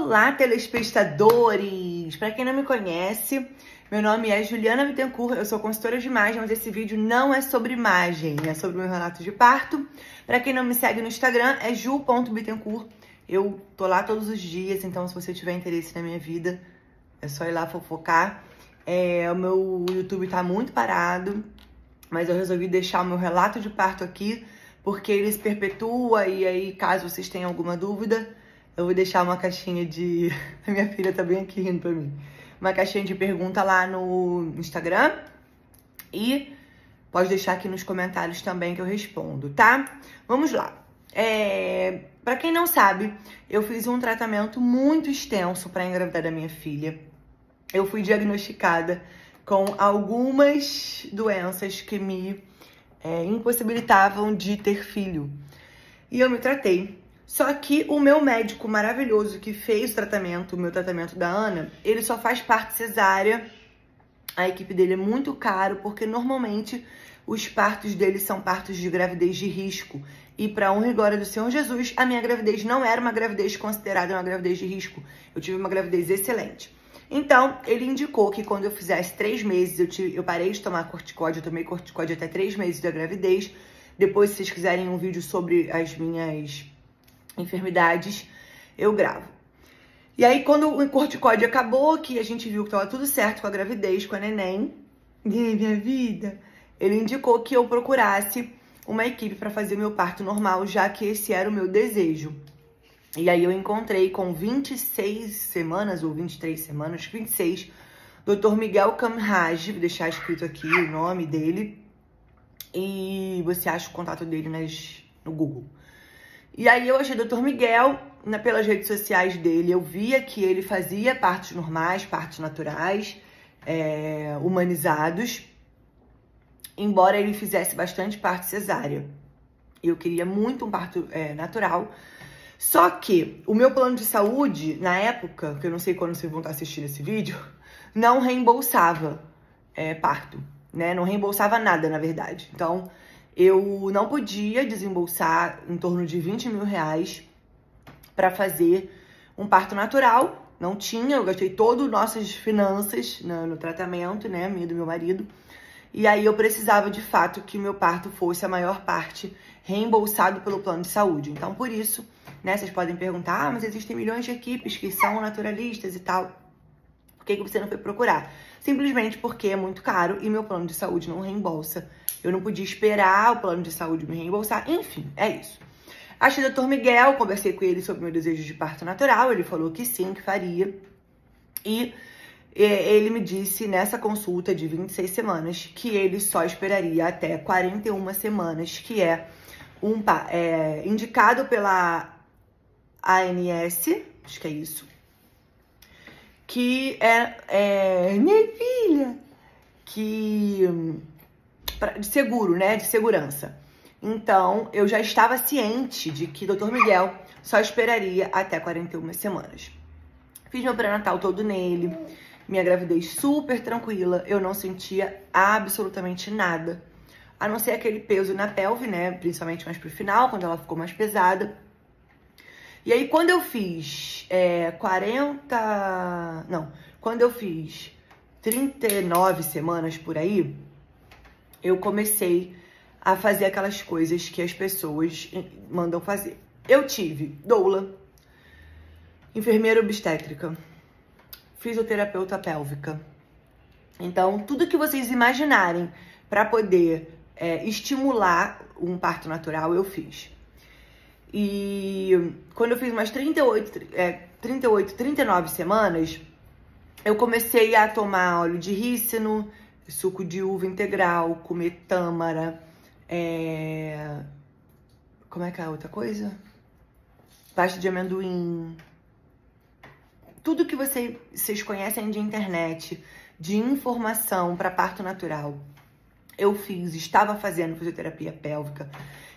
Olá, telespectadores! Para quem não me conhece, meu nome é Juliana Bittencourt, eu sou consultora de imagem, mas esse vídeo não é sobre imagem, é sobre o meu relato de parto. Para quem não me segue no Instagram, é ju.bittencourt. Eu tô lá todos os dias, então se você tiver interesse na minha vida, é só ir lá fofocar. O meu YouTube tá muito parado, mas eu resolvi deixar o meu relato de parto aqui, porque ele se perpetua e aí, caso vocês tenham alguma dúvida, eu vou deixar uma caixinha de... A minha filha tá bem aqui rindo pra mim. Uma caixinha de pergunta lá no Instagram. E pode deixar aqui nos comentários também que eu respondo, tá? Vamos lá. Pra quem não sabe, eu fiz um tratamento muito extenso pra engravidar da minha filha. Eu fui diagnosticada com algumas doenças que me impossibilitavam de ter filho. E eu me tratei. Só que o meu médico maravilhoso que fez o meu tratamento da Ana, ele só faz parte cesárea. A equipe dele é muito caro, porque normalmente os partos dele são partos de gravidez de risco. E para honra e glória do Senhor Jesus, a minha gravidez não era uma gravidez considerada uma gravidez de risco. Eu tive uma gravidez excelente. Então, ele indicou que quando eu fizesse 3 meses, eu parei de tomar corticóide, eu tomei corticóide até 3 meses da gravidez. Depois, se vocês quiserem um vídeo sobre as minhas enfermidades, eu gravo. E aí, quando o corticóide acabou, que a gente viu que tava tudo certo com a gravidez, com a neném, minha vida, ele indicou que eu procurasse uma equipe para fazer meu parto normal, já que esse era o meu desejo. E aí eu encontrei com 26 semanas, ou 23 semanas, 26, Dr. Miguel Camraj, vou deixar escrito aqui o nome dele, e você acha o contato dele no Google. E aí eu achei o Dr. Miguel, pelas redes sociais dele, eu via que ele fazia partos normais, partos naturais, humanizados, embora ele fizesse bastante parto cesárea. Eu queria muito um parto natural. Só que o meu plano de saúde, na época, que eu não sei quando vocês vão estar assistindo esse vídeo, não reembolsava parto, né? Não reembolsava nada, na verdade. Então, eu não podia desembolsar em torno de 20 mil reais para fazer um parto natural. Não tinha, eu gastei todas as nossas finanças no tratamento, né? Minha e do meu marido. E aí eu precisava, de fato, que meu parto fosse a maior parte reembolsado pelo plano de saúde. Então, por isso, né, vocês podem perguntar, mas existem milhões de equipes que são naturalistas e tal. Por que você não foi procurar? Simplesmente porque é muito caro e meu plano de saúde não reembolsa. Eu não podia esperar o plano de saúde me reembolsar. Enfim, é isso. Achei o Dr. Miguel, conversei com ele sobre meu desejo de parto natural. Ele falou que sim, que faria. E ele me disse nessa consulta de 26 semanas que ele só esperaria até 41 semanas, que é indicado pela ANS, acho que é isso, que minha filha, de seguro, né, de segurança. Então, eu já estava ciente de que Dr. Miguel só esperaria até 41 semanas. Fiz meu pré-natal todo nele, minha gravidez super tranquila, eu não sentia absolutamente nada, a não ser aquele peso na pelve, né, principalmente mais pro final, quando ela ficou mais pesada. E aí, quando eu fiz quando eu fiz 39 semanas por aí, eu comecei a fazer aquelas coisas que as pessoas mandam fazer. Eu tive doula, enfermeira obstétrica, fisioterapeuta pélvica. Então, tudo que vocês imaginarem para poder estimular um parto natural, eu fiz. E quando eu fiz umas 39 semanas, eu comecei a tomar óleo de rícino, suco de uva integral, comer tâmara, como é que é a outra coisa? Pasta de amendoim. Tudo que vocês conhecem de internet, de informação para parto natural, eu fiz, estava fazendo fisioterapia pélvica.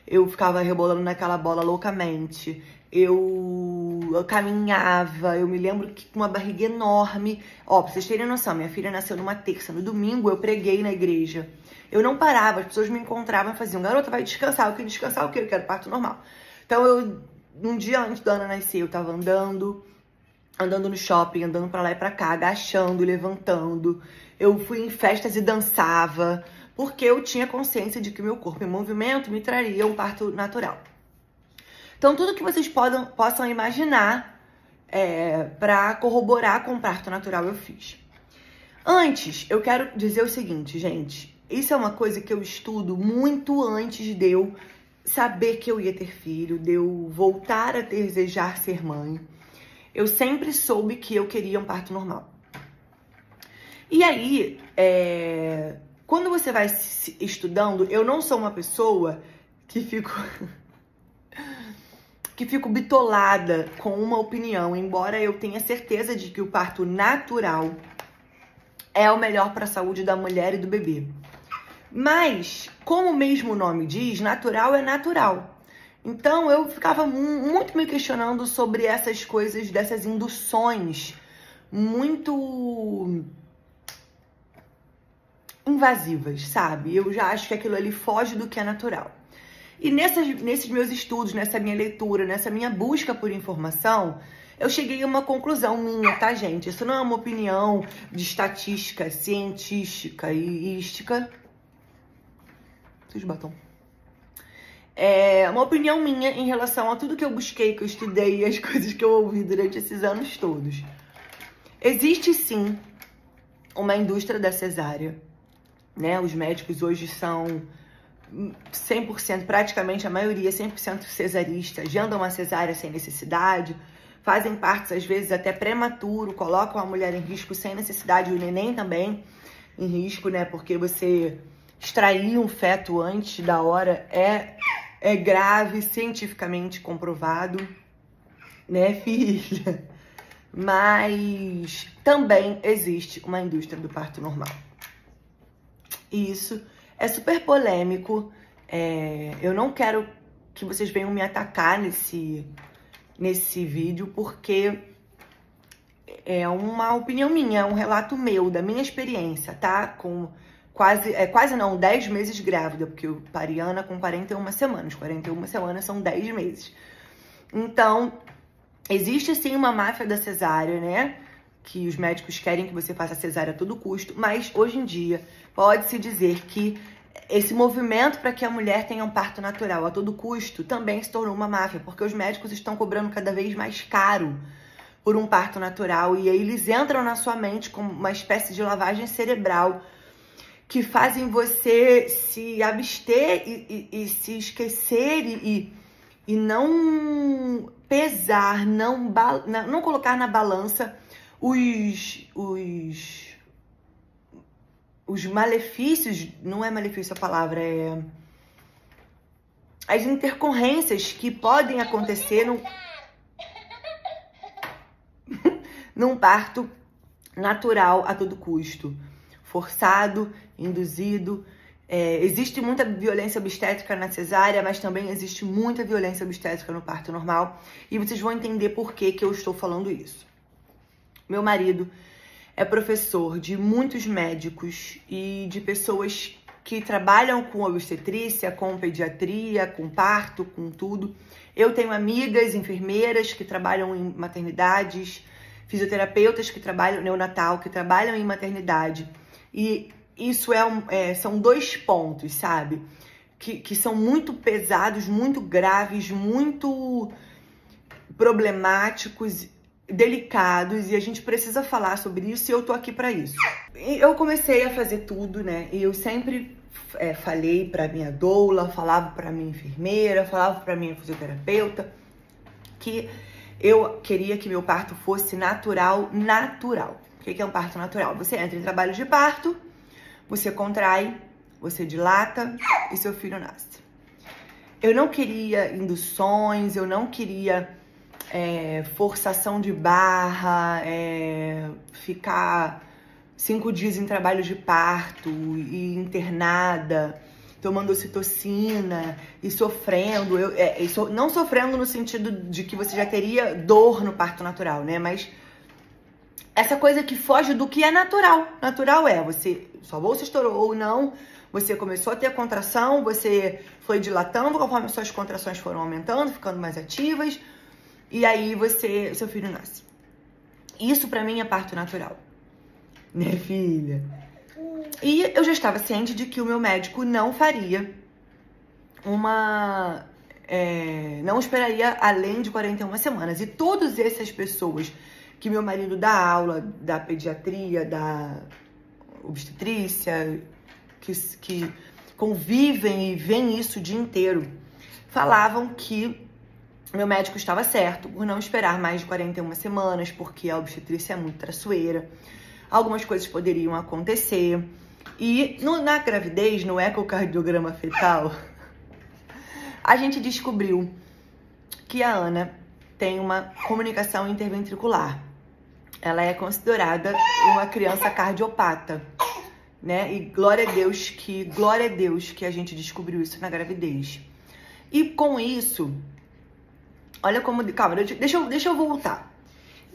Eu ficava rebolando naquela bola loucamente. Eu caminhava, eu me lembro que com uma barriga enorme. Ó, pra vocês terem noção, minha filha nasceu numa terça. No domingo eu preguei na igreja. Eu não parava, as pessoas me encontravam e faziam: garota, vai descansar. Eu queria descansar o quê? Eu quero parto normal. Então, um dia antes da Ana nascer, eu tava andando. andando no shopping, andando pra lá e pra cá, agachando, levantando. Eu fui em festas e dançava, porque eu tinha consciência de que meu corpo em movimento me traria um parto natural. Então, tudo que vocês possam imaginar para corroborar com o parto natural eu fiz. Antes, eu quero dizer o seguinte, gente. Isso é uma coisa que eu estudo muito antes de eu saber que eu ia ter filho, de eu voltar a desejar ser mãe. Eu sempre soube que eu queria um parto normal. E aí, quando você vai estudando, eu não sou uma pessoa que fico bitolada com uma opinião, embora eu tenha certeza de que o parto natural é o melhor para a saúde da mulher e do bebê. Mas, como o mesmo nome diz, natural é natural. Então, eu ficava muito me questionando sobre essas coisas, dessas induções muito invasivas, sabe? Eu já acho que aquilo ali foge do que é natural. E nesses meus estudos, nessa minha leitura, nessa minha busca por informação, eu cheguei a uma conclusão minha, tá, gente? Isso não é uma opinião de estatística, científica e ística. Vocês batam. É uma opinião minha em relação a tudo que eu busquei, que eu estudei e as coisas que eu ouvi durante esses anos todos. Existe, sim, uma indústria da cesárea, né? Os médicos hoje são 100%, praticamente a maioria, 100% cesaristas, andam a cesárea sem necessidade, fazem partos às vezes até prematuro, colocam a mulher em risco sem necessidade, o neném também em risco, né? Porque você extrair um feto antes da hora é grave, cientificamente comprovado, né, filha? Mas também existe uma indústria do parto normal. E isso é super polêmico. Eu não quero que vocês venham me atacar nesse vídeo, porque é uma opinião minha, é um relato meu, da minha experiência, tá? Com quase não, 10 meses grávida, porque eu pari Ana com 41 semanas. 41 semanas são 10 meses. Então, existe sim uma máfia da cesárea, né? Que os médicos querem que você faça cesárea a todo custo, mas hoje em dia pode-se dizer que esse movimento para que a mulher tenha um parto natural a todo custo também se tornou uma máfia, porque os médicos estão cobrando cada vez mais caro por um parto natural, e aí eles entram na sua mente como uma espécie de lavagem cerebral que fazem você se abster e se esquecer e não pesar, não colocar na balança os malefícios, não é malefício a palavra, as intercorrências que podem acontecer num parto natural a todo custo, forçado, induzido. Existe muita violência obstétrica na cesárea, mas também existe muita violência obstétrica no parto normal, e vocês vão entender por que eu estou falando isso. Meu marido é professor de muitos médicos e de pessoas que trabalham com obstetrícia, com pediatria, com parto, com tudo. Eu tenho amigas enfermeiras que trabalham em maternidades, fisioterapeutas que trabalham neonatal, que trabalham em maternidade. E isso são dois pontos, sabe? Que são muito pesados, muito graves, muito problemáticos, delicados, e a gente precisa falar sobre isso, e eu tô aqui pra isso. Eu comecei a fazer tudo, né? E eu sempre falei pra minha doula, falava pra minha enfermeira, falava pra minha fisioterapeuta que eu queria que meu parto fosse natural. O que é um parto natural? Você entra em trabalho de parto, você contrai, você dilata e seu filho nasce. Eu não queria induções, eu não queria forçação de barra, ficar 5 dias em trabalho de parto e internada, tomando ocitocina e sofrendo. Não sofrendo no sentido de que você já teria dor no parto natural, né? Mas essa coisa que foge do que é natural. Natural sua bolsa estourou ou não, você começou a ter contração, você foi dilatando conforme suas contrações foram aumentando, ficando mais ativas, e aí seu filho nasce. Isso pra mim é parto natural, né, filha? E eu já estava ciente de que o meu médico não faria não esperaria além de 41 semanas. E todas essas pessoas que meu marido dá aula, da pediatria, da obstetrícia, que convivem e veem isso o dia inteiro, falavam que meu médico estava certo por não esperar mais de 41 semanas, porque a obstetrícia é muito traiçoeira. Algumas coisas poderiam acontecer. E na gravidez, no ecocardiograma fetal, a gente descobriu que a Ana tem uma comunicação interventricular. Ela é considerada uma criança cardiopata, né? E glória a Deus que a gente descobriu isso na gravidez. E com isso, olha como... Calma, deixa eu voltar.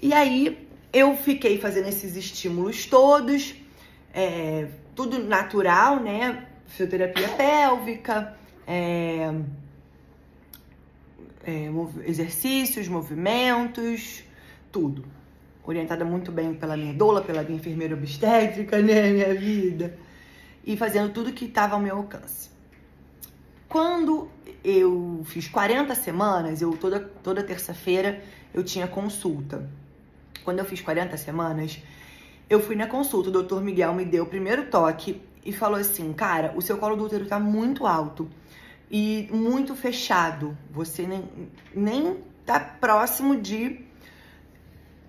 E aí, eu fiquei fazendo esses estímulos todos, tudo natural, né? Fisioterapia pélvica, exercícios, movimentos, tudo. Orientada muito bem pela minha doula, pela minha enfermeira obstétrica, né, minha vida. E fazendo tudo que estava ao meu alcance. Quando eu fiz 40 semanas, toda terça-feira eu tinha consulta. Quando eu fiz 40 semanas, eu fui na consulta, o Dr. Miguel me deu o primeiro toque e falou assim, cara, o seu colo do útero tá muito alto e muito fechado. Você nem tá próximo de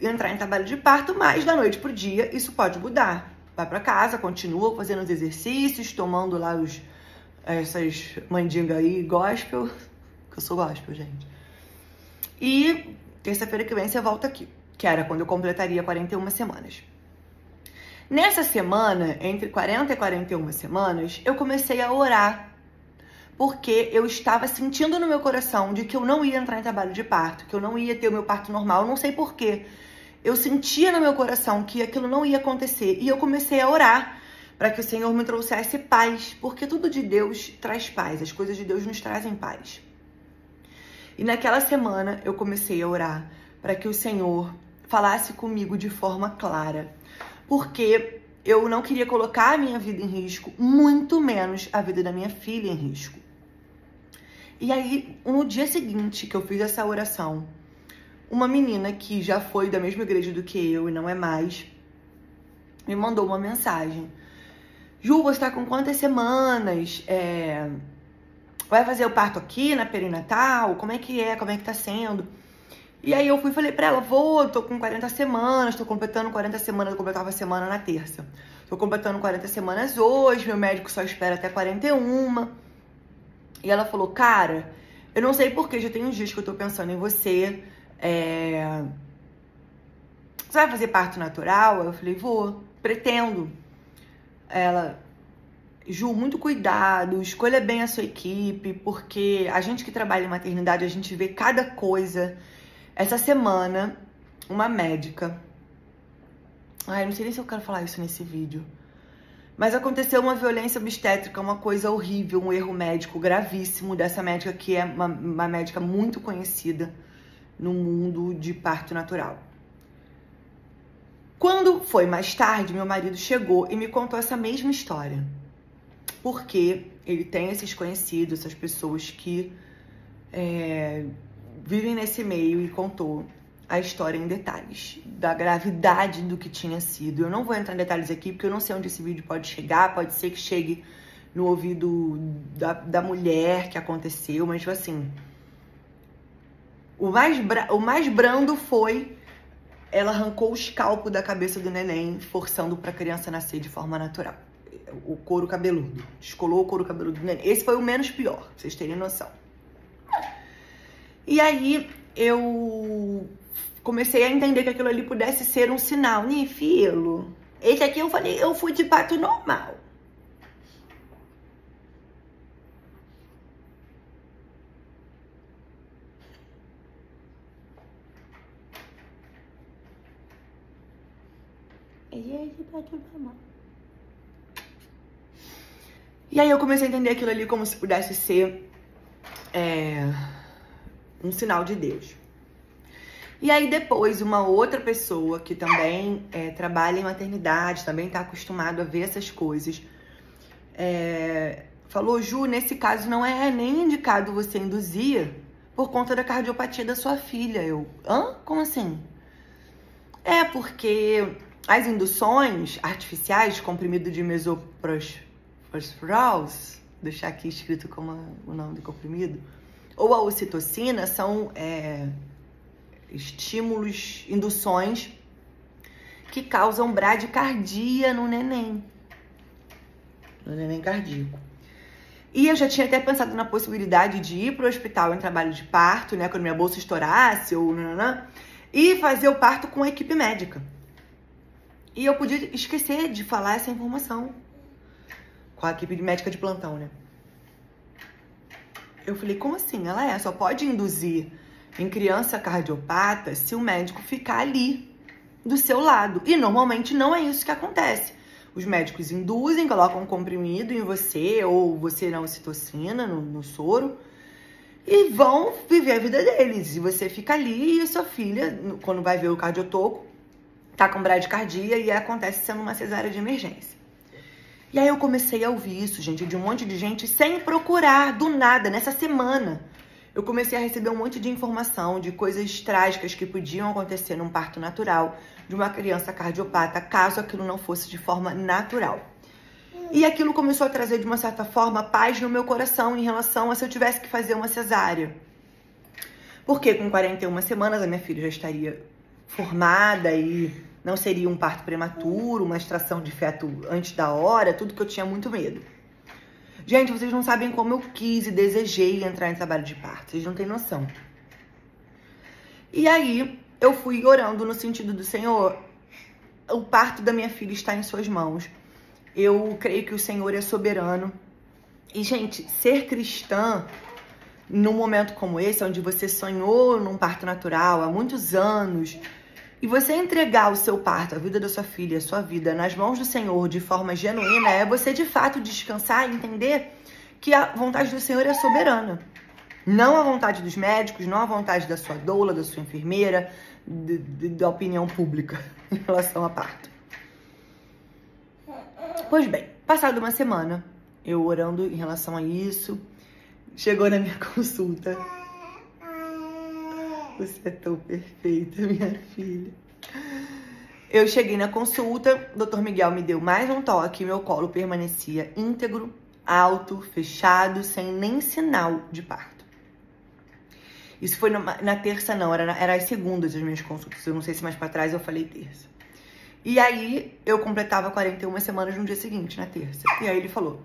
entrar em trabalho de parto, mas da noite pro dia isso pode mudar. Vai pra casa, continua fazendo os exercícios, tomando lá essas mandingas aí, gospel, que eu sou gospel, gente. E terça-feira que vem você volta aqui, que era quando eu completaria 41 semanas. Nessa semana, entre 40 e 41 semanas, eu comecei a orar, porque eu estava sentindo no meu coração de que eu não ia entrar em trabalho de parto, que eu não ia ter o meu parto normal, eu não sei porquê. Eu sentia no meu coração que aquilo não ia acontecer e eu comecei a orar para que o Senhor me trouxesse paz, porque tudo de Deus traz paz, as coisas de Deus nos trazem paz. E naquela semana eu comecei a orar para que o Senhor falasse comigo de forma clara, porque eu não queria colocar a minha vida em risco, muito menos a vida da minha filha em risco. E aí, no dia seguinte que eu fiz essa oração, uma menina que já foi da mesma igreja do que eu e não é mais, me mandou uma mensagem. Ju, você tá com quantas semanas? Vai fazer o parto aqui na perinatal? Como é que tá sendo? E aí eu fui e falei pra ela, tô com 40 semanas, tô completando 40 semanas, eu completava a semana na terça. Tô completando 40 semanas hoje, meu médico só espera até 41. E ela falou, cara, eu não sei porquê, já tem uns dias que eu tô pensando em você. Você vai fazer parto natural? Eu falei, vou, pretendo. Ela, Ju, muito cuidado, escolha bem a sua equipe, porque a gente que trabalha em maternidade, a gente vê cada coisa. Essa semana, uma médica... Ai, não sei nem se eu quero falar isso nesse vídeo. Mas aconteceu uma violência obstétrica, uma coisa horrível, um erro médico gravíssimo dessa médica, que é uma médica muito conhecida no mundo de parto natural. Quando foi mais tarde, meu marido chegou e me contou essa mesma história. Porque ele tem esses conhecidos, essas pessoas que vivem nesse meio, e contou a história em detalhes, da gravidade do que tinha sido. Eu não vou entrar em detalhes aqui, porque eu não sei onde esse vídeo pode chegar, pode ser que chegue no ouvido da mulher que aconteceu, mas tipo assim, o mais brando foi, ela arrancou o escalpo da cabeça do neném, forçando pra criança nascer de forma natural. O couro cabeludo, descolou o couro cabeludo do neném. Esse foi o menos pior, pra vocês terem noção. E aí, eu comecei a entender que aquilo ali pudesse ser um sinal. Né, filho? Esse aqui eu falei, eu fui de parto normal. E aí eu comecei a entender aquilo ali como se pudesse ser um sinal de Deus. E aí depois uma outra pessoa que também trabalha em maternidade, também está acostumado a ver essas coisas, falou: Ju, nesse caso não é nem indicado você induzir por conta da cardiopatia da sua filha. Eu, hã? Como assim? Porque as induções artificiais, comprimido de mesoprostol, deixar aqui escrito como o nome do comprimido, ou a ocitocina, são estímulos, induções que causam bradicardia no neném cardíaco. E eu já tinha até pensado na possibilidade de ir para o hospital em trabalho de parto, né, quando minha bolsa estourasse, ou e fazer o parto com a equipe médica. E eu podia esquecer de falar essa informação com a equipe médica de plantão, né? Eu falei, como assim? Ela só pode induzir em criança cardiopata se o médico ficar ali do seu lado. E normalmente não é isso que acontece. Os médicos induzem, colocam um comprimido em você ou você na ocitocina, no soro, e vão viver a vida deles. E você fica ali e a sua filha, quando vai ver o cardiotoco, tá com bradicardia e acontece sendo uma cesárea de emergência. E aí eu comecei a ouvir isso, gente, de um monte de gente sem procurar, do nada, nessa semana. Eu comecei a receber um monte de informação de coisas trágicas que podiam acontecer num parto natural de uma criança cardiopata, caso aquilo não fosse de forma natural. E aquilo começou a trazer, de uma certa forma, paz no meu coração em relação a se eu tivesse que fazer uma cesárea. Porque com 41 semanas a minha filha já estaria formada e não seria um parto prematuro, uma extração de feto antes da hora, tudo que eu tinha muito medo. Gente, vocês não sabem como eu quis e desejei entrar em trabalho de parto. Vocês não têm noção. E aí, eu fui orando no sentido do Senhor, o parto da minha filha está em suas mãos. Eu creio que o Senhor é soberano. E, gente, ser cristã, num momento como esse, onde você sonhou num parto natural há muitos anos, e você entregar o seu parto, a vida da sua filha, a sua vida, nas mãos do Senhor de forma genuína, é você de fato descansar e entender que a vontade do Senhor é soberana. Não a vontade dos médicos, não a vontade da sua doula, da sua enfermeira, da opinião pública em relação a parto. Pois bem, passada uma semana, eu orando em relação a isso, chegou na minha consulta. Você é tão perfeita, minha filha. Eu cheguei na consulta, o Dr. Miguel me deu mais um toque, meu colo permanecia íntegro, alto, fechado, sem nem sinal de parto. Isso foi na terça, não, era as segundas as minhas consultas. Eu não sei se mais pra trás eu falei terça. E aí, eu completava 41 semanas no dia seguinte, na terça. E aí ele falou,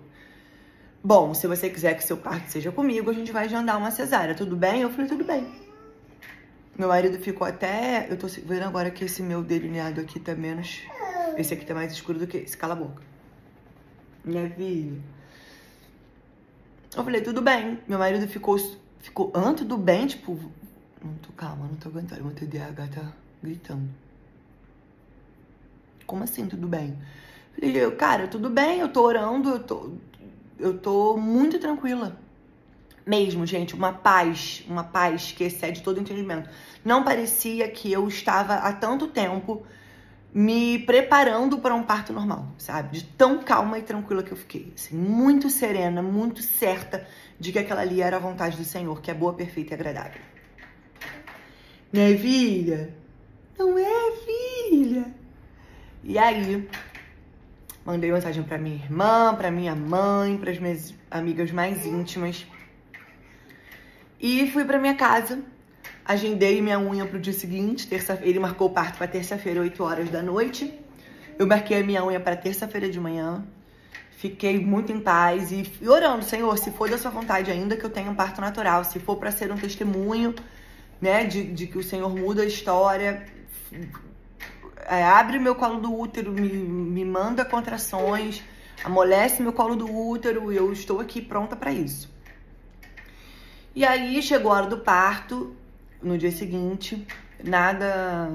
bom, se você quiser que seu parto seja comigo, a gente vai agendar uma cesárea, tudo bem? Eu falei, tudo bem. Meu marido ficou até... Eu tô vendo agora que esse meu delineado aqui tá menos... Esse aqui tá mais escuro do que esse. Cala a boca. Minha filha. Eu falei, tudo bem. Meu marido ficou... tudo bem? Tipo... Calma, não tô aguentando. Meu TDAH tá gritando. Como assim, tudo bem? Falei, cara, tudo bem. Eu tô orando. Eu tô muito tranquila. Mesmo, gente, uma paz que excede todo o entendimento. Não parecia que eu estava há tanto tempo me preparando para um parto normal, sabe? De tão calma e tranquila que eu fiquei. Assim, muito serena, muito certa de que aquela ali era a vontade do Senhor, que é boa, perfeita e agradável. Minha filha? Não é, filha? E aí, mandei mensagem para minha irmã, para minha mãe, para as minhas amigas mais íntimas. E fui pra minha casa, agendei minha unha pro dia seguinte, ele marcou o parto pra terça-feira, 8 horas da noite. Eu marquei a minha unha pra terça-feira de manhã, fiquei muito em paz e orando, Senhor, se for da sua vontade ainda que eu tenha um parto natural, se for pra ser um testemunho, né, de que o Senhor muda a história, abre meu colo do útero, me manda contrações, amolece meu colo do útero, eu estou aqui pronta pra isso. E aí chegou a hora do parto, no dia seguinte, nada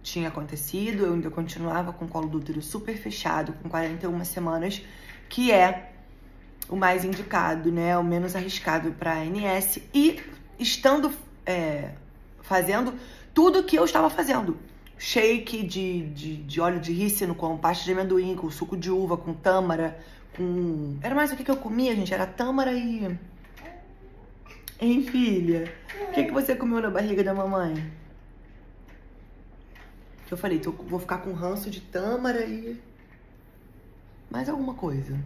tinha acontecido, eu ainda continuava com o colo do útero super fechado, com 41 semanas, que é o mais indicado, né, o menos arriscado para ANS, e estando fazendo tudo que eu estava fazendo. Shake de óleo de rícino com pasta de amendoim, com suco de uva, com tâmara, com... Era mais o que eu comia, gente? Era tâmara e... Hein, filha? O que você comeu na barriga da mamãe? Que eu falei, vou ficar com ranço de tâmara e... mais alguma coisa.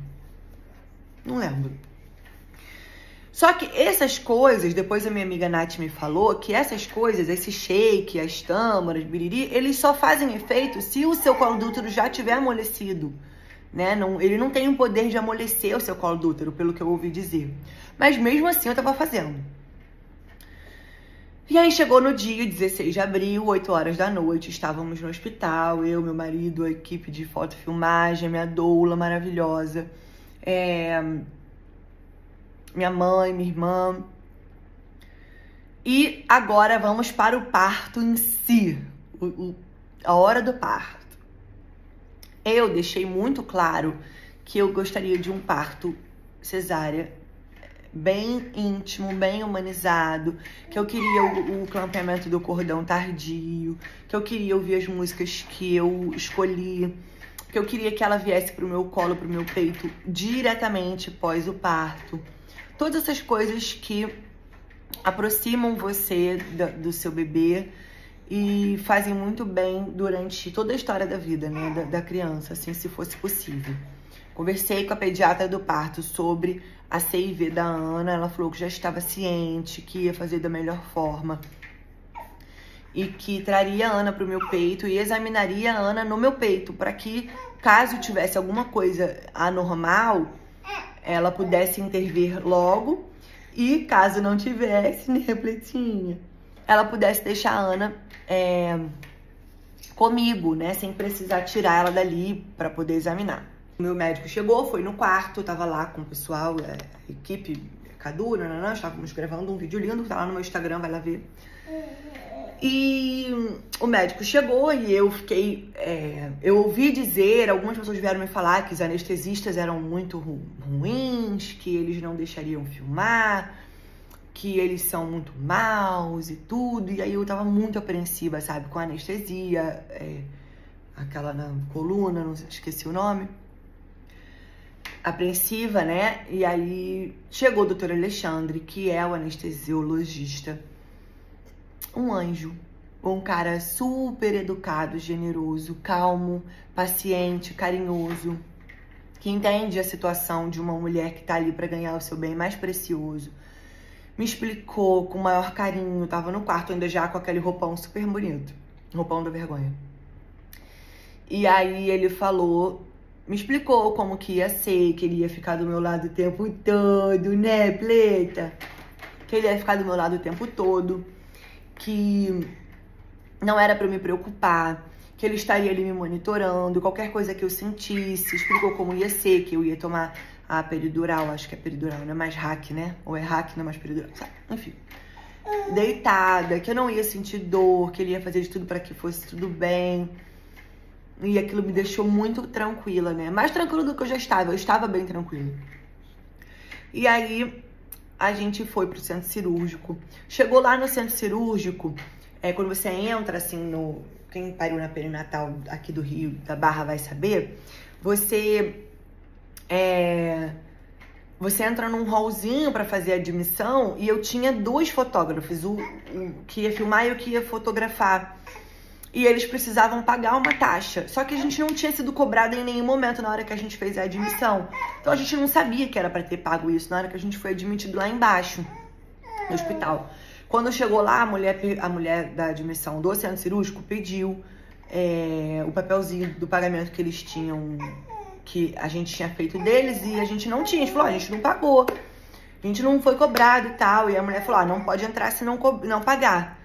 Não lembro. Só que essas coisas, depois a minha amiga Nath me falou que essas coisas, esse shake, as tâmaras, biriri, eles só fazem efeito se o seu colo do útero já tiver amolecido, né? Ele não tem o poder de amolecer o seu colo do útero, pelo que eu ouvi dizer. Mas mesmo assim eu tava fazendo. E aí chegou no dia 16 de abril, 8 horas da noite, estávamos no hospital, eu, meu marido, a equipe de fotofilmagem, minha doula maravilhosa, minha mãe, minha irmã. E agora vamos para o parto em si, a hora do parto. Eu deixei muito claro que eu gostaria de um parto cesárea bem íntimo, bem humanizado, que eu queria o clampeamento do cordão tardio, que eu queria ouvir as músicas que eu escolhi, que eu queria que ela viesse pro meu colo, pro meu peito diretamente pós o parto. Todas essas coisas que aproximam você do seu bebê e fazem muito bem durante toda a história da vida, né, da criança, assim, se fosse possível. Conversei com a pediatra do parto sobre a CIV da Ana, ela falou que já estava ciente, que ia fazer da melhor forma e que traria a Ana para o meu peito e examinaria a Ana no meu peito, para que, caso tivesse alguma coisa anormal, ela pudesse intervir logo e, caso não tivesse, né, Pletinha, ela pudesse deixar a Ana comigo, né, sem precisar tirar ela dali para poder examinar. O meu médico chegou, foi no quarto, tava lá com o pessoal, a equipe, Cadu, estávamos gravando um vídeo lindo, tá lá no meu Instagram, vai lá ver. E o médico chegou e eu fiquei... eu ouvi dizer, algumas pessoas vieram me falar que os anestesistas eram muito ruins, que eles não deixariam filmar, que eles são muito maus e tudo. E aí eu tava muito apreensiva, sabe, com a anestesia, aquela na coluna, não sei, esqueci o nome. Apreensiva, né? E aí chegou o doutor Alexandre, que é o anestesiologista. Um anjo, um cara super educado, generoso, calmo, paciente, carinhoso, que entende a situação de uma mulher que tá ali para ganhar o seu bem mais precioso. Me explicou com o maior carinho, tava no quarto ainda já com aquele roupão super bonito, roupão da vergonha. E aí ele falou, me explicou como que ia ser, que ele ia ficar do meu lado o tempo todo, né, Pleta? Que ele ia ficar do meu lado o tempo todo, que não era pra eu me preocupar, que ele estaria ali me monitorando, qualquer coisa que eu sentisse, explicou como ia ser, que eu ia tomar a peridural, acho que é peridural, não é mais hack, né? Ou é hack, não é mais peridural, sabe? Enfim, deitada, que eu não ia sentir dor, que ele ia fazer de tudo pra que fosse tudo bem. E aquilo me deixou muito tranquila, né? Mais tranquila do que eu estava bem tranquila. E aí a gente foi pro centro cirúrgico. Chegou lá no centro cirúrgico, quando você entra assim no... Quem pariu na perinatal aqui do Rio, da Barra, vai saber. Você entra num hallzinho pra fazer a admissão e eu tinha 2 fotógrafos, o que ia filmar e o que ia fotografar. E eles precisavam pagar uma taxa. Só que a gente não tinha sido cobrado em nenhum momento na hora que a gente fez a admissão. Então a gente não sabia que era pra ter pago isso na hora que a gente foi admitido lá embaixo, no hospital. Quando chegou lá, a mulher da admissão do centro cirúrgico pediu o papelzinho do pagamento que eles tinham, que a gente tinha feito deles e a gente não tinha. A gente falou, a gente não pagou, a gente não foi cobrado e tal. E a mulher falou, não pode entrar se não pagar.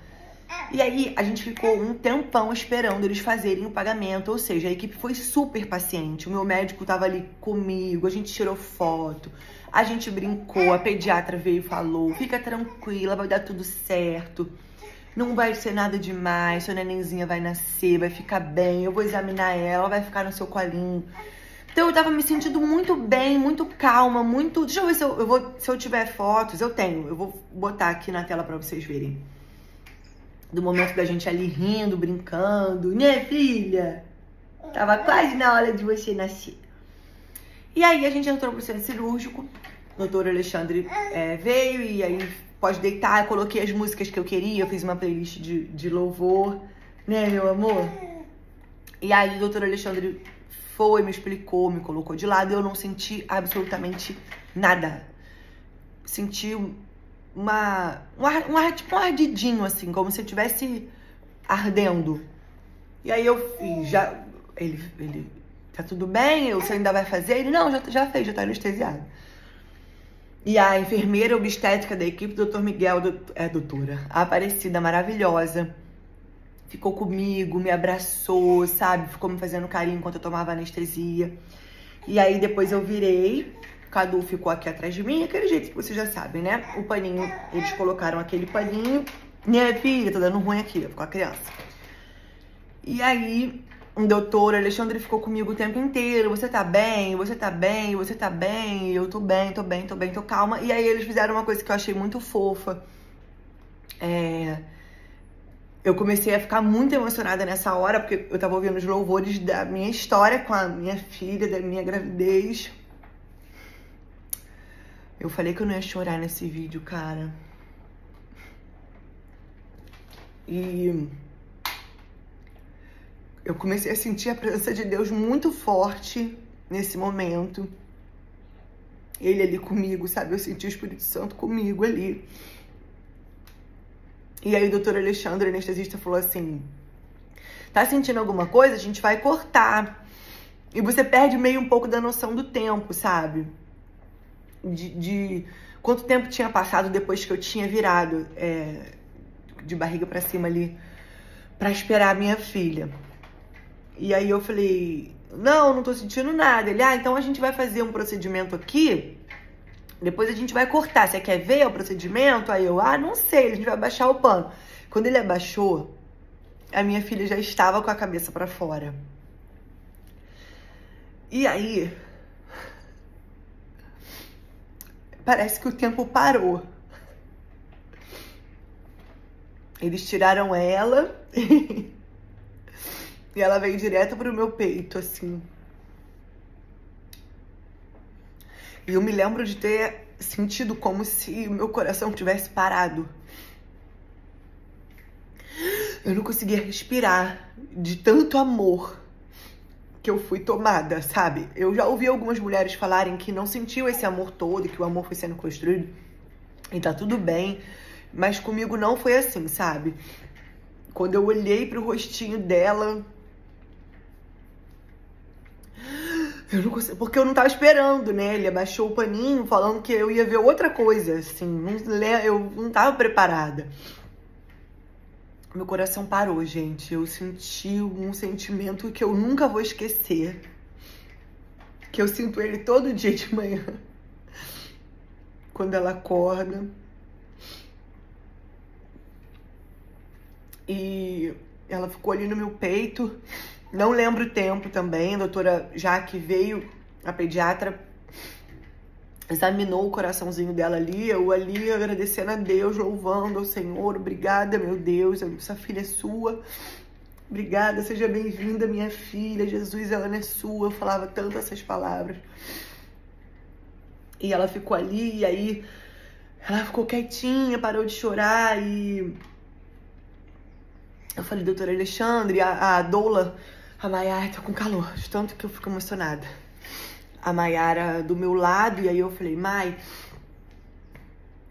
E aí a gente ficou um tempão esperando eles fazerem o pagamento, ou seja, a equipe foi super paciente. O meu médico tava ali comigo, a gente tirou foto, a gente brincou, a pediatra veio e falou, fica tranquila, vai dar tudo certo, não vai ser nada demais, sua nenenzinha vai nascer, vai ficar bem, eu vou examinar ela vai ficar no seu colinho. Então eu tava me sentindo muito bem, muito calma, muito... Deixa eu ver se eu tiver fotos, eu tenho, eu vou botar aqui na tela pra vocês verem. do momento da gente ali rindo, brincando. Né, filha? Tava quase na hora de você nascer. E aí a gente entrou pro centro cirúrgico. O doutor Alexandre veio e aí pode deitar. Eu coloquei as músicas que eu queria. Eu fiz uma playlist de louvor. Né, meu amor? E aí o doutor Alexandre foi, me explicou, me colocou de lado. Eu não senti absolutamente nada. Senti um ardidinho, assim, como se eu estivesse ardendo. E aí eu fiz, ele tá tudo bem? Você ainda vai fazer? Ele, não, já fez, já tá anestesiado. E a enfermeira obstétrica da equipe, doutor Miguel, doutora, a Aparecida, maravilhosa, ficou comigo, me abraçou, sabe? Ficou me fazendo carinho enquanto eu tomava anestesia. E aí depois eu virei, o Cadu ficou aqui atrás de mim, aquele jeito que vocês já sabem, né? O paninho, eles colocaram aquele paninho. Minha filha, tá dando ruim aqui, com a criança. E aí, o doutor Alexandre ficou comigo o tempo inteiro. Você tá bem? Você tá bem? Você tá bem? Eu tô bem, tô calma. E aí eles fizeram uma coisa que eu achei muito fofa. Eu comecei a ficar muito emocionada nessa hora, porque eu tava ouvindo os louvores da minha história com a minha filha, da minha gravidez. Eu falei que eu não ia chorar nesse vídeo, cara. E eu comecei a sentir a presença de Deus muito forte nesse momento. Ele ali comigo, sabe? Eu senti o Espírito Santo comigo ali. E aí o doutor Alexandre, anestesista, falou assim: tá sentindo alguma coisa? A gente vai cortar. E você perde meio um pouco da noção do tempo, sabe? De quanto tempo tinha passado depois que eu tinha virado de barriga pra cima ali pra esperar a minha filha. E aí eu falei, não tô sentindo nada. Ele, então a gente vai fazer um procedimento aqui, depois a gente vai cortar. Você quer ver o procedimento? Aí eu, não sei, a gente vai abaixar o pano. Quando ele abaixou, a minha filha já estava com a cabeça pra fora. E aí, parece que o tempo parou. Eles tiraram ela e ela veio direto pro meu peito, assim. E eu me lembro de ter sentido como se o meu coração tivesse parado. Eu não conseguia respirar de tanto amor que eu fui tomada, sabe? Eu já ouvi algumas mulheres falarem que não sentiu esse amor todo, que o amor foi sendo construído e tá tudo bem, mas comigo não foi assim, sabe? Quando eu olhei pro rostinho dela, eu não consegui, porque eu não tava esperando, né? Ele abaixou o paninho falando que eu ia ver outra coisa, assim, eu não tava preparada. Meu coração parou, gente. Eu senti um sentimento que eu nunca vou esquecer. Que eu sinto ele todo dia de manhã. Quando ela acorda. E ela ficou ali no meu peito. Não lembro o tempo também. A doutora Jaque veio, a pediatra, examinou o coraçãozinho dela ali, eu ali agradecendo a Deus, louvando ao Senhor. Obrigada, meu Deus, essa filha é sua. Obrigada, seja bem-vinda, minha filha. Jesus, ela não é sua. Eu falava tanto essas palavras. E ela ficou ali, e aí ela ficou quietinha, parou de chorar. E eu falei, doutor Alexandre, a doula, a Maiara, tá com calor, de tanto que eu fico emocionada. A Maiara do meu lado, e aí eu falei, Mai,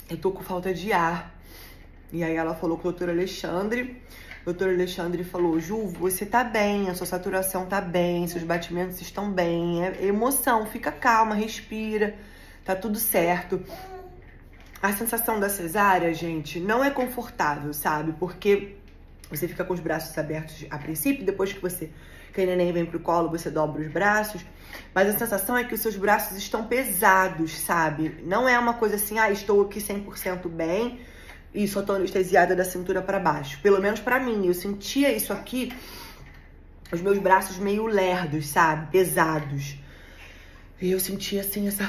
eu tô com falta de ar. E aí ela falou com o doutor Alexandre. O doutor Alexandre falou, Ju, você tá bem, a sua saturação tá bem, seus batimentos estão bem, é emoção, fica calma, respira, tá tudo certo. A sensação da cesárea, gente, não é confortável, sabe? Porque você fica com os braços abertos a princípio, depois que o neném vem pro colo, você dobra os braços. Mas a sensação é que os seus braços estão pesados, sabe? Não é uma coisa assim, estou aqui 100% bem e só tô anestesiada da cintura pra baixo. Pelo menos pra mim, eu sentia isso aqui, os meus braços meio lerdos, sabe? Pesados. E eu sentia, assim, essa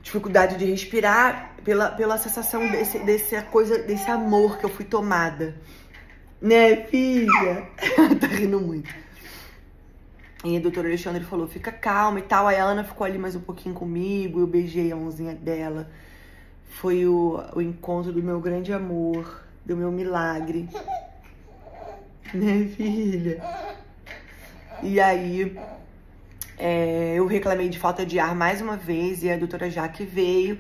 dificuldade de respirar pela sensação desse amor que eu fui tomada. Né, filha? Tá rindo muito. E o doutor Alexandre falou, fica calma e tal. Aí a Ana ficou ali mais um pouquinho comigo, eu beijei a mãozinha dela. Foi o encontro do meu grande amor, do meu milagre. Né, filha? E aí, eu reclamei de falta de ar mais uma vez e a doutora Jaque veio,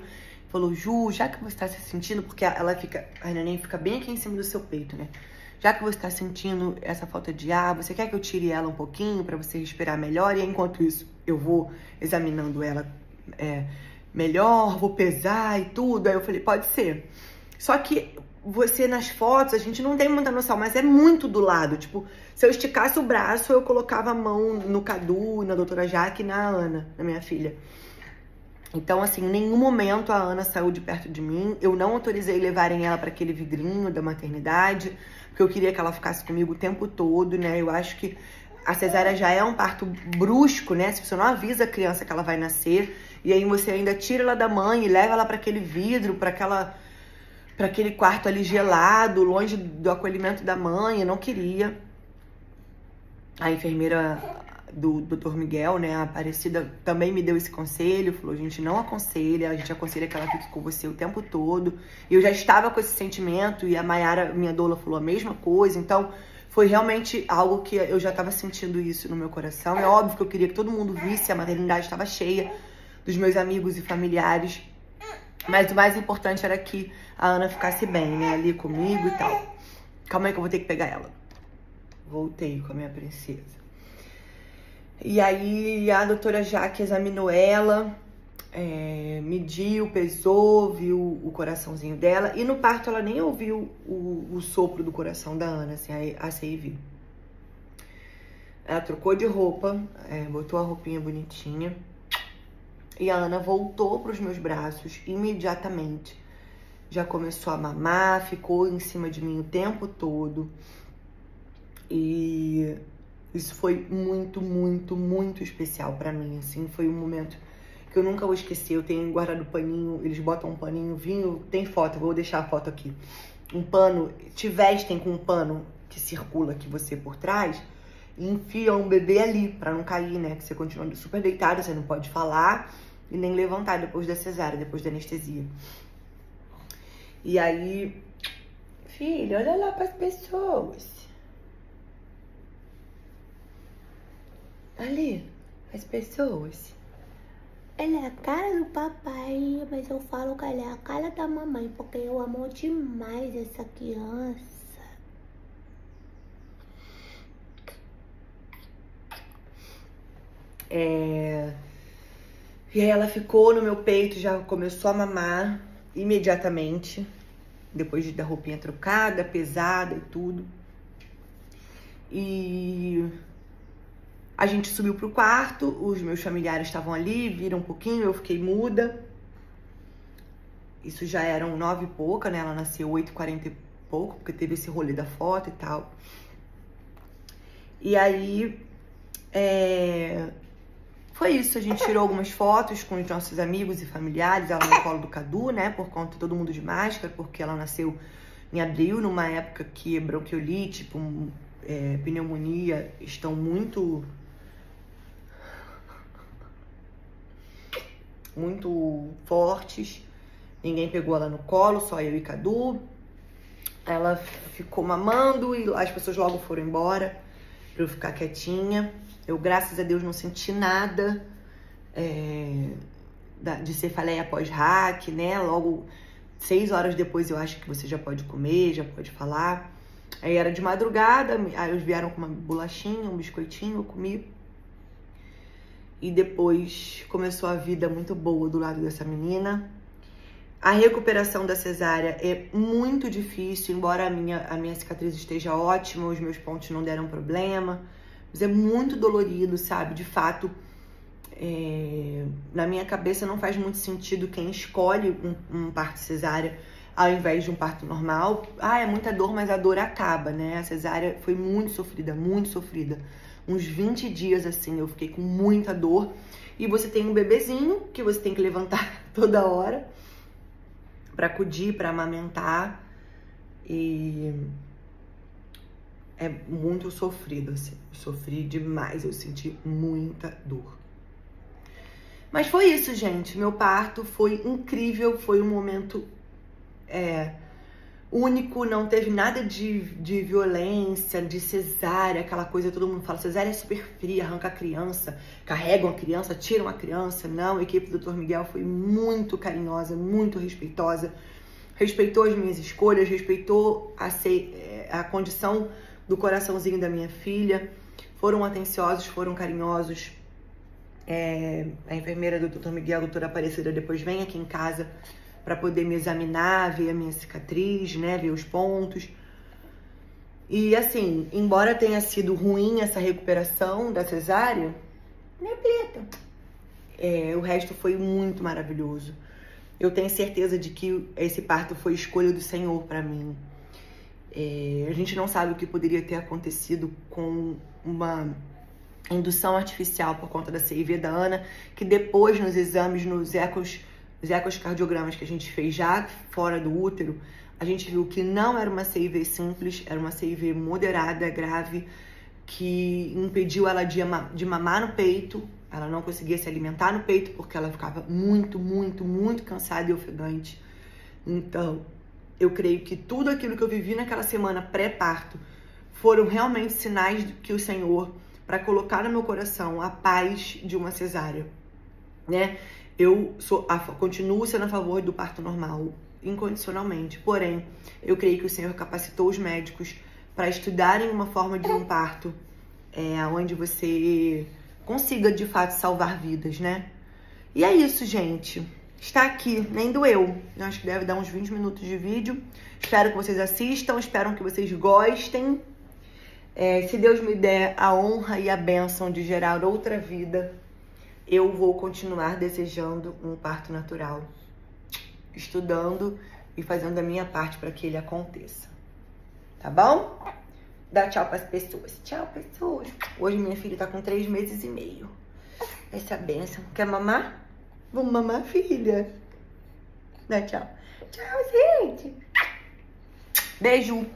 falou, Ju, já que você tá se sentindo, porque ela fica, a neném fica bem aqui em cima do seu peito, né? Já que você tá sentindo essa falta de ar, você quer que eu tire ela um pouquinho pra você respirar melhor? E enquanto isso, eu vou examinando ela melhor, vou pesar e tudo. Aí eu falei, pode ser. Só que você, nas fotos, a gente não tem muita noção, mas é muito do lado. Tipo, se eu esticasse o braço, eu colocava a mão no Cadu, na doutora Jaque e na Ana, na minha filha. Então, assim, em nenhum momento a Ana saiu de perto de mim. Eu não autorizei levarem ela para aquele vidrinho da maternidade, porque eu queria que ela ficasse comigo o tempo todo, né? Eu acho que a cesárea já é um parto brusco, né? Se você não avisa a criança que ela vai nascer, e aí você ainda tira ela da mãe e leva ela para aquele vidro, para aquele quarto ali gelado, longe do acolhimento da mãe, eu não queria. A enfermeira do Dr. Miguel, né, a Aparecida, também me deu esse conselho, falou, a gente não aconselha, a gente aconselha que ela fique com você o tempo todo. E eu já estava com esse sentimento, e a Mayara, minha doula, falou a mesma coisa, então foi realmente algo que eu já estava sentindo isso no meu coração. É óbvio que eu queria que todo mundo visse, a maternidade estava cheia dos meus amigos e familiares, mas o mais importante era que a Ana ficasse bem, né, ali comigo e tal. Calma aí que eu vou ter que pegar ela. Voltei com a minha princesa. E aí a doutora Jaque examinou ela, mediu, pesou, viu o coraçãozinho dela. E no parto ela nem ouviu o sopro do coração da Ana, assim, a CI viu. Ela trocou de roupa, botou a roupinha bonitinha. E a Ana voltou para os meus braços imediatamente. Já começou a mamar, ficou em cima de mim o tempo todo. E isso foi muito, muito, muito especial pra mim, assim. Foi um momento que eu nunca vou esquecer. Eu tenho guardado paninho, eles botam um paninho, vinho, tem foto, vou deixar a foto aqui. Um pano, te vestem com um pano que circula aqui você por trás e enfiam um bebê ali pra não cair, né? Que você continua super deitado, você não pode falar e nem levantar depois da cesárea, depois da anestesia. E aí, filho, olha lá pras pessoas. Ali, as pessoas. Ela é a cara do papai, mas eu falo que ela é a cara da mamãe, porque eu amo demais essa criança. E aí ela ficou no meu peito, já começou a mamar imediatamente, depois da roupinha trocada, pesada e tudo. E a gente subiu pro quarto, os meus familiares estavam ali, viram um pouquinho, eu fiquei muda. Isso já eram 9 e pouca, né? Ela nasceu 8h40 e pouco, porque teve esse rolê da foto e tal. E aí, foi isso, a gente tirou algumas fotos com os nossos amigos e familiares, ela no colo do Cadu, né? Por conta de todo mundo de máscara, porque ela nasceu em abril, numa época que bronquiolite, pneumonia estão muito fortes. Ninguém pegou ela no colo, só eu e Cadu. Ela ficou mamando e as pessoas logo foram embora pra eu ficar quietinha. Eu, graças a Deus, não senti nada de cefaleia pós-RAC, né? Logo 6 horas depois eu acho que você já pode comer, já pode falar. Aí era de madrugada, aí eles vieram com uma bolachinha, um biscoitinho, eu comi. E depois começou a vida muito boa do lado dessa menina. A recuperação da cesárea é muito difícil, embora a minha cicatriz esteja ótima, os meus pontos não deram problema. Mas é muito dolorido, sabe? De fato, na minha cabeça não faz muito sentido quem escolhe um parto cesárea ao invés de um parto normal. É muita dor, mas a dor acaba, né? A cesárea foi muito sofrida, muito sofrida. Uns 20 dias, assim, eu fiquei com muita dor. E você tem um bebezinho que você tem que levantar toda hora pra acudir, pra amamentar. E é muito sofrido, assim. Eu sofri demais, eu senti muita dor. Mas foi isso, gente. Meu parto foi incrível, foi um momento único, não teve nada de violência, de cesárea, aquela coisa, todo mundo fala, cesárea é super fria, arranca a criança, carregam a criança, tiram a criança. Não, a equipe do Dr. Miguel foi muito carinhosa, muito respeitosa, respeitou as minhas escolhas, respeitou a condição do coraçãozinho da minha filha, foram atenciosos, foram carinhosos. A enfermeira do Dr. Miguel, a doutora Aparecida, depois vem aqui em casa para poder me examinar, ver a minha cicatriz, né, ver os pontos. E assim, embora tenha sido ruim essa recuperação da cesárea, né, preta, o resto foi muito maravilhoso. Eu tenho certeza de que esse parto foi escolha do Senhor para mim. A gente não sabe o que poderia ter acontecido com uma indução artificial por conta da CIV da Ana, que depois nos exames, nos ecocardiogramas que a gente fez já fora do útero, a gente viu que não era uma CIV simples, era uma CIV moderada, grave, que impediu ela de mamar no peito. Ela não conseguia se alimentar no peito porque ela ficava muito, muito, muito cansada e ofegante. Então, eu creio que tudo aquilo que eu vivi naquela semana pré-parto foram realmente sinais que o Senhor, para colocar no meu coração a paz de uma cesárea, né? Eu continuo sendo a favor do parto normal, incondicionalmente. Porém, eu creio que o Senhor capacitou os médicos para estudarem uma forma de um parto onde você consiga, de fato, salvar vidas, né? E é isso, gente. Está aqui, nem doeu. Eu acho que deve dar uns 20 minutos de vídeo. Espero que vocês assistam, espero que vocês gostem. Se Deus me der a honra e a bênção de gerar outra vida, eu vou continuar desejando um parto natural, estudando e fazendo a minha parte para que ele aconteça. Tá bom? Dá tchau para as pessoas. Tchau, pessoas. Hoje minha filha tá com 3 meses e meio. Essa é a bênção. Quer mamar? Vamos mamar, filha? Dá tchau. Tchau, gente. Beijo.